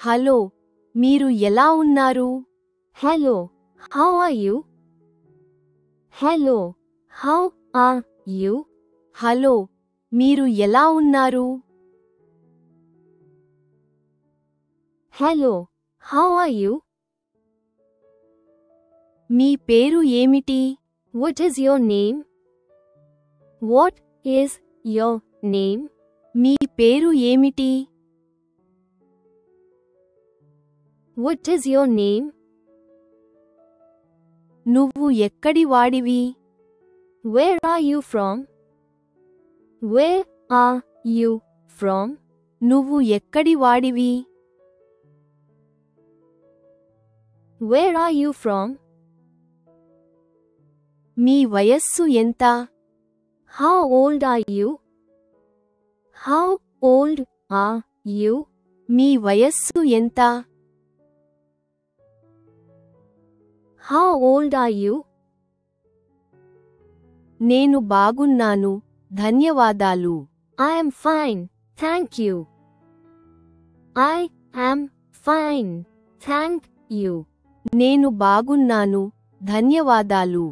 Hello, మీరు ఎలా ఉన్నారు? Hello, how are you? Hello, how are you? Hello, మీరు ఎలా ఉన్నారు? Hello, how are you? మీ పేరు ఏమిటి? What is your name? What is your name? మీ పేరు ఏమిటి? What is your name? నువ్వు ఎక్కడి వాడివి? Where are you from? Where are you from? నువ్వు ఎక్కడి వాడివి? Where are you from? మీ వయస్సు ఎంత? How old are you? How old are you? మీ వయస్సు ఎంత? How old are you? నేను బాగున్నాను, ధన్యవాదాలు. I am fine, thank you. I am fine, thank you. నేను బాగున్నాను, ధన్యవాదాలు.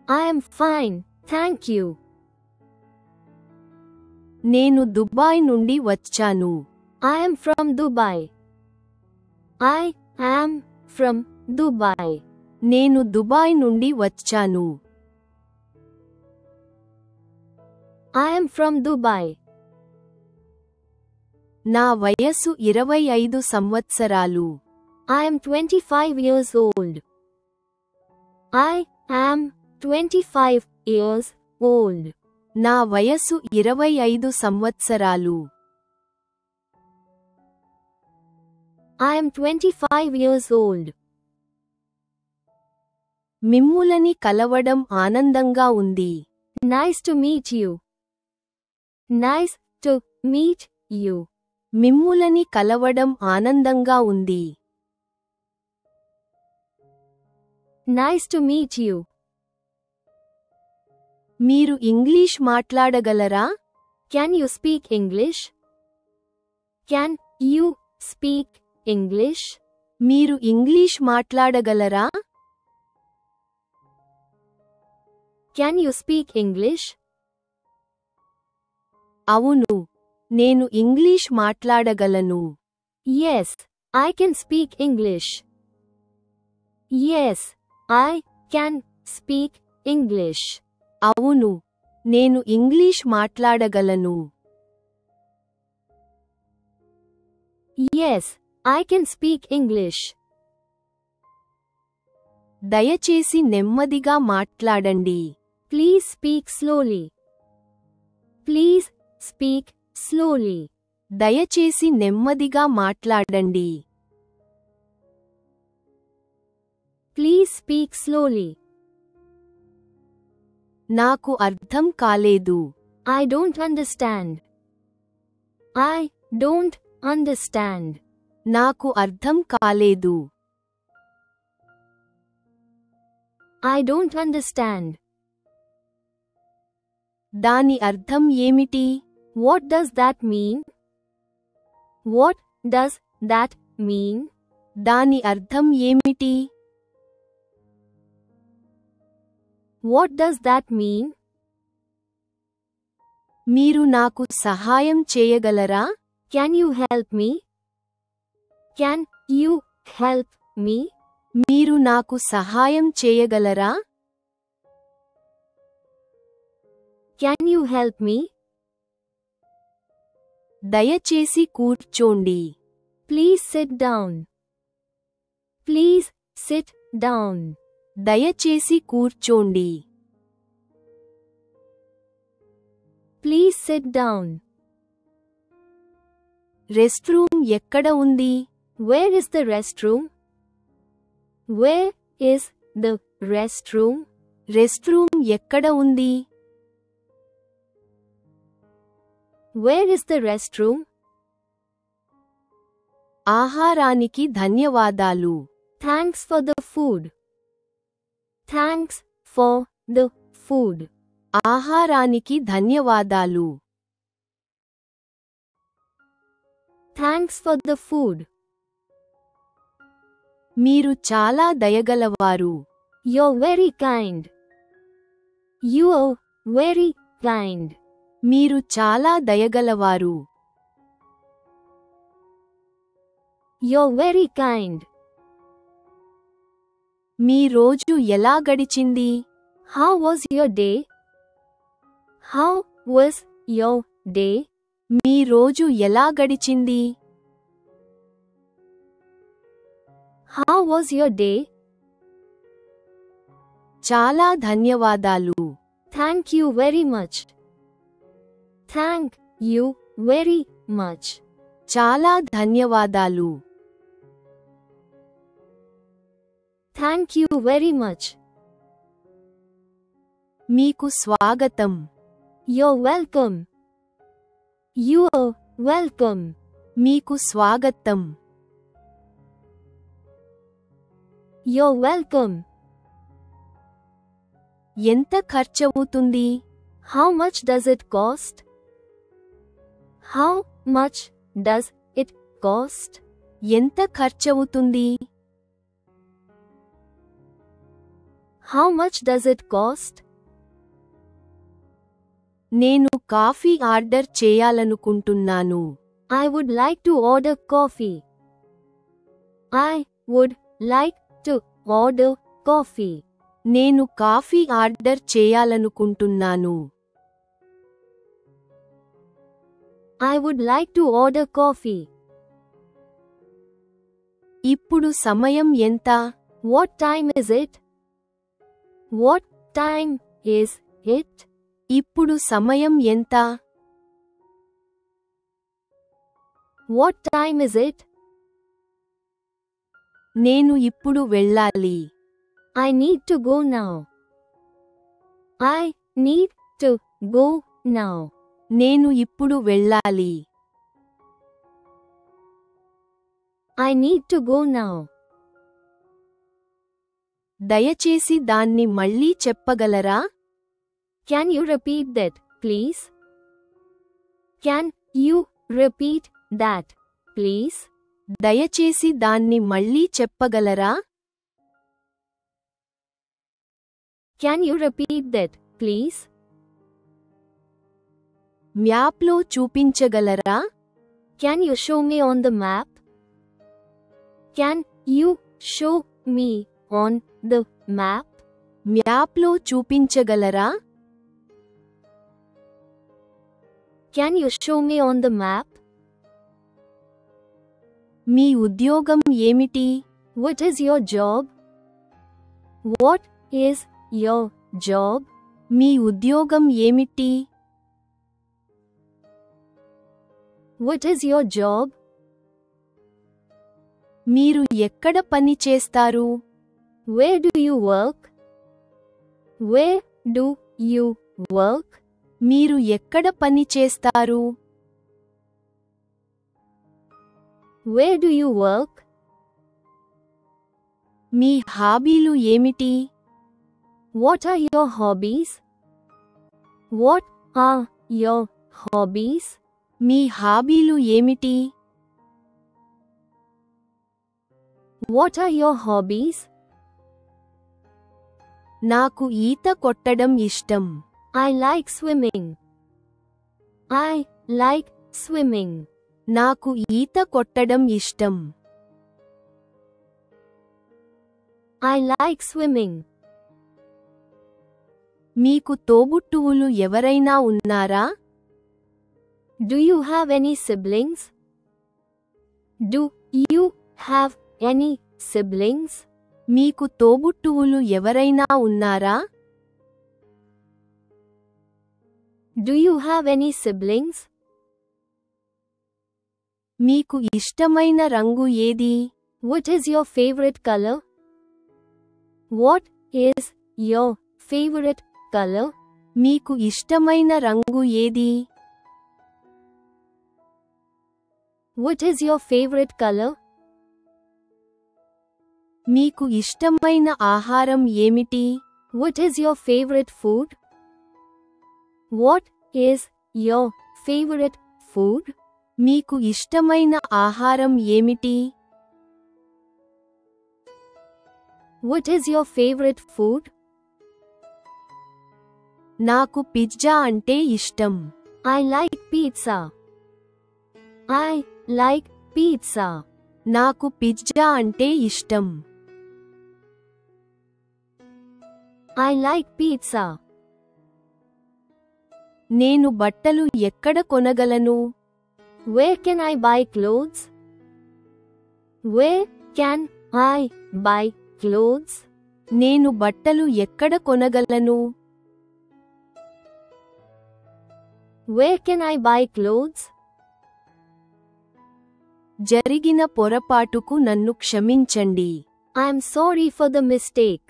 I am fine, thank you. నేను దుబాయ్ నుండి వచ్చాను. I am from Dubai. I am from Dubai. నేను దుబాయ్ నుండి వచ్చాను. I am from Dubai. నా వయస్సు 25 సంవత్సరాలు. I am 25 years old. I am 25 years old. నా వయస్సు 25 సంవత్సరాలు. I am 25 years old. మిమ్ములని కలవడం ఆనందంగా ఉంది. Nice to meet you. Nice to meet you. మిమ్ములని కలవడం ఆనందంగా ఉంది. Nice to meet you. మీరు ఇంగ్లీష్ మాట్లాడగలరా? Can you speak English? Can you speak English? మీరు ఇంగ్లీష్ మాట్లాడగలరా? Can you speak English? అవును, నేను ఇంగ్లీష్ మాట్లాడగలను. Yes, I can speak English. Yes, I can speak English. అవును, నేను ఇంగ్లీష్ మాట్లాడగలను. Yes, I can speak English. దయచేసి నెమ్మదిగా మాట్లాడండి. Please speak slowly. Please speak slowly. దయచేసి నెమ్మదిగా మాట్లాడండి. Please speak slowly. నాకు అర్థం కాలేదు. I don't understand. I don't understand. నాకు అర్థం కాలేదు. I don't understand. దాని అర్థం ఏమిటి? What does that mean? What does that mean? దాని అర్థం ఏమిటి? What does that mean? మీరు నాకు సహాయం చేయగలరా? Can you help me? Can you help me? మీరు నాకు సహాయం చేయగలరా? Can you help me? దయచేసి కూర్చోండి. Please sit down. Please sit down. దయచేసి కూర్చోండి. Please sit down. రెస్ట్రూమ్ ఎక్కడ ఉంది? Where is the restroom? Where is the restroom? Restroom ఎక్కడ ఉంది? Where is the restroom? ఆహారానికి ధన్యవాదాలు. Thanks for the food. Thanks for the food. ఆహారానికి ధన్యవాదాలు. Thanks for the food. మీరు చాలా దయగలవారు. You're very kind. You are very kind. మీరు చాలా దయగలవారు. You're very kind. మీ రోజు ఎలా గడిచింది? How was your day? How was your day? మీ రోజు ఎలా గడిచింది? How was your day? చాలా ధన్యవాదాలు. Thank you very much. Thank you very much. చాలా ధన్యవాదాలు. Thank you very much. మీకు స్వాగతం. You're welcome. You are welcome. మీకు స్వాగతం. You're welcome. ఎంత ఖర్చవుతుంది? How much does it cost? How much does it cost? ఎంత ఖర్చవుతుంది? How much does it cost? నేను కాఫీ ఆర్డర్ చేయాలనుకుంటున్నాను. I would like to order coffee. I would like to order coffee. నేను coffee order చేయాలనుకుంటున్నాను. I would like to order coffee. ఇప్పుడు సమయం ఎంత? What time is it? What time is it? ఇప్పుడు సమయం ఎంత? What time is it? నేను ఇప్పుడు వెళ్ళాలి. I need to go now. I need to go now. నేను ఇప్పుడు వెళ్ళాలి. I need to go now. దయచేసి దాన్ని మళ్ళీ చెప్పగలరా? Can you repeat that, please? Can you repeat that, please? దయచేసి దాన్ని మళ్ళీ చెప్పగలరా? Can you repeat that, please? మ్యాప్లో చూపించగలరా? Can you show me on the map? Can you show me on the map? మ్యాప్లో చూపించగలరా? Can you show me on the map? మీ ఉద్యోగం ఏమిటి? What is your job? What is your job? మీ ఉద్యోగం ఏమిటి? What is your job? మీరు ఎక్కడ పని చేస్తారు? Where do you work? Where do you work? మీరు ఎక్కడ పని చేస్తారు? Where do you work? మీ హాబీలు ఏమిటి? What are your hobbies? What are your hobbies? మీ హాబీలు ఏమిటి? What are your hobbies? నాకు ఈత కొట్టడం ఇష్టం. I like swimming. I like swimming. నాకు ఈత కొట్టడం ఇష్టం. I like swimming. మీకు తోబుట్టువులు ఎవరైనా ఉన్నారా? Do you have any siblings? Do you have any siblings? మీకు తోబుట్టువులు ఎవరైనా ఉన్నారా? Do you have any siblings? మీకు ఇష్టమైన రంగు ఏది? What is your favorite color? What is your favorite color? మీకు ఇష్టమైన రంగు ఏది? What is your favorite color? మీకు ఇష్టమైన ఆహారం ఏమిటి? What is your favorite food? What is your favorite food? మీకు ఇష్టమైన ఆహారం ఏమిటి? What is your favorite food? నాకు పిజ్జా అంటే ఇష్టం. I like pizza. I like pizza. నాకు పిజ్జా అంటే ఇష్టం. I like pizza. నేను బట్టలు ఎక్కడ కొనగలను? Where can I buy clothes? Where can I buy clothes? నేను బట్టలు ఎక్కడ కొనగలను? Where can I buy clothes? జరిగిన పొరపాటుకు నన్ను క్షమించండి. I'm sorry for the mistake.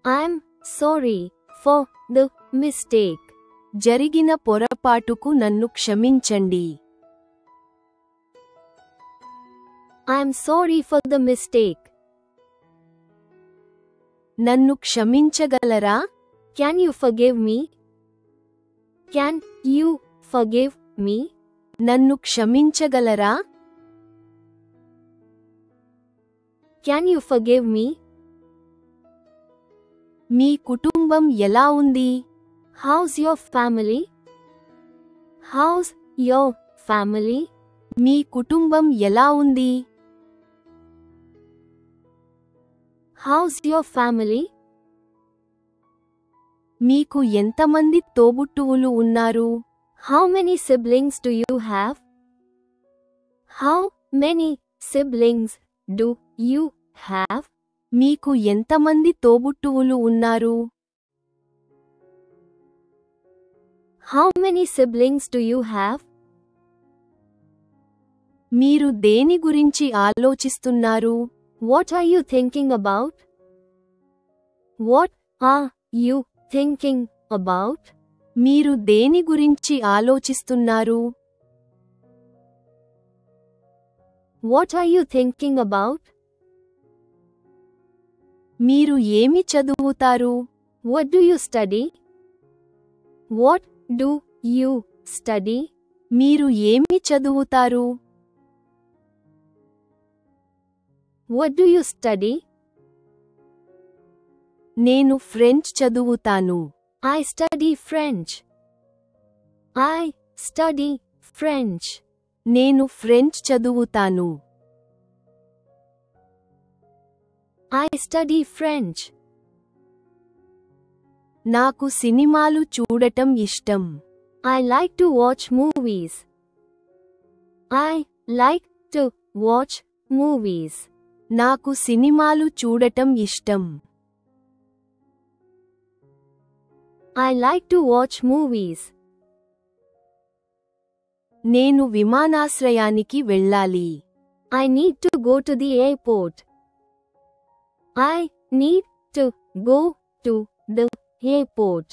I'm sorry for the mistake. జరిగిన పొరపాటుకు నన్ను క్షమించండి. I'm sorry for the mistake. నన్ను క్షమించగలరా? Can you forgive me? Can you forgive me? నన్ను క్షమించగలరా? Can you forgive me? మీ కుటుంబం ఎలా ఉంది? How's your family? How's your family? మీ కుటుంబం ఎలా ఉంది? How's your family? మీకు ఎంతమంది తోబుట్టువులు ఉన్నారు? How many siblings do you have? How many siblings do you have? మీకు ఎంతమంది తోబుట్టువులు ఉన్నారు? How many siblings do you have? మీరు దేని గురించి ఆలోచిస్తున్నారు? What are you thinking about? What are you thinking about? మీరు దేని గురించి ఆలోచిస్తున్నారు? What are you thinking about? మీరు ఏమి చదువుతారు? What do you study? What do you study? మీరు ఏమి చదువుతారు? What do you study? నేను ఫ్రెంచ్ చదువుతాను. I study French. I study French. నేను ఫ్రెంచ్ చదువుతాను. I study French. నాకు సినిమాలు చూడటం ఇష్టం. I like to watch movies. I like to watch movies. నాకు సినిమాలు చూడటం ఇష్టం. I like to watch movies. నేను విమానాశ్రయానికి వెళ్ళాలి. I need to go to the airport. I need to go to the airport.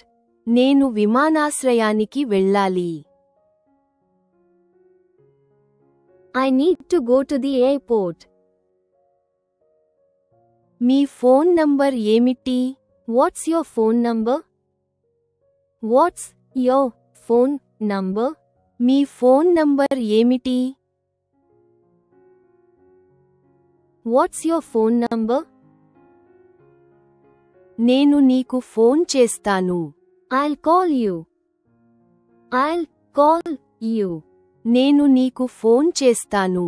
నేను విమానాశ్రయానికి వెళ్ళాలి. I need to go to the airport. Me phone number ఏమిటి? What's your phone number? What's your phone number? Me phone number ఏమిటి? What's your phone number? నేను నీకు phone చేస్తాను. I'll call you. I'll call you. నేను నీకు phone చేస్తాను.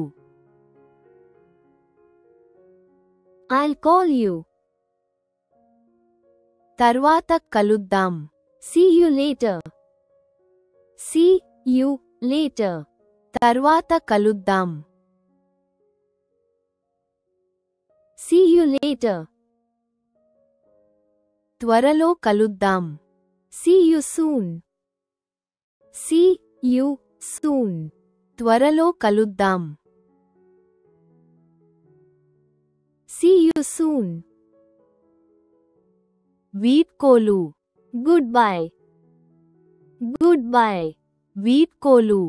I'll call you. తర్వాత కలుద్దాం. See you later. See you later. తర్వాత కలుద్దాం. See you later. త్వరలో కలుద్దాం. See you soon. See you soon. త్వరలో కలుద్దాం. See you soon. వీడ్కోలు. Goodbye. Goodbye. వీడ్కోలు.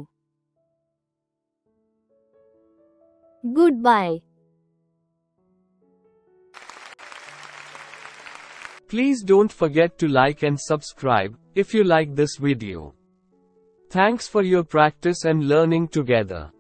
Goodbye. Please don't forget to like and subscribe if you like this video. Thanks for your practice and learning together.